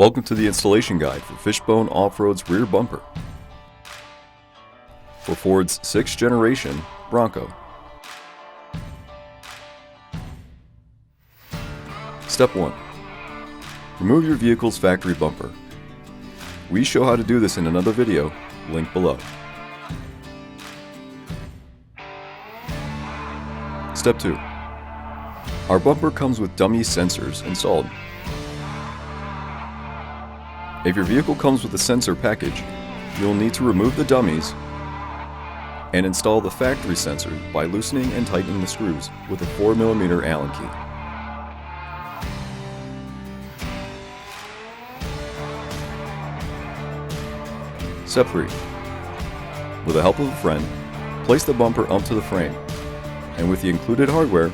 Welcome to the installation guide for Fishbone Off-Road's rear bumper for Ford's 6th generation Bronco. Step 1. Remove your vehicle's factory bumper. We show how to do this in another video, linked below. Step 2. Our bumper comes with dummy sensors installed. If your vehicle comes with a sensor package, you'll need to remove the dummies and install the factory sensor by loosening and tightening the screws with a 4mm Allen key. Step 3. With the help of a friend, place the bumper onto the frame, and with the included hardware,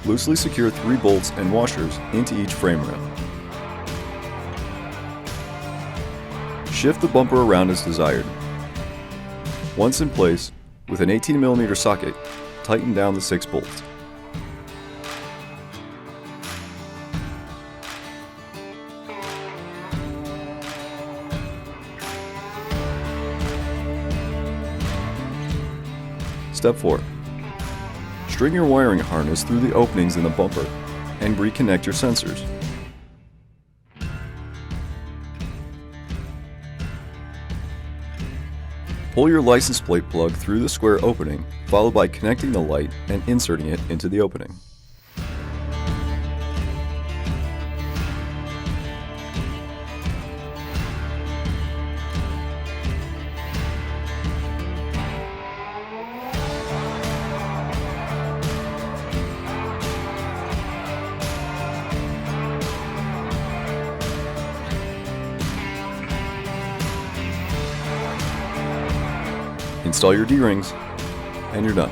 loosely secure 3 bolts and washers into each frame rail. Shift the bumper around as desired. Once in place, with an 18mm socket, tighten down the 6 bolts. Step 4. String your wiring harness through the openings in the bumper and reconnect your sensors. Pull your license plate plug through the square opening, followed by connecting the light and inserting it into the opening. Install your D-rings, and you're done.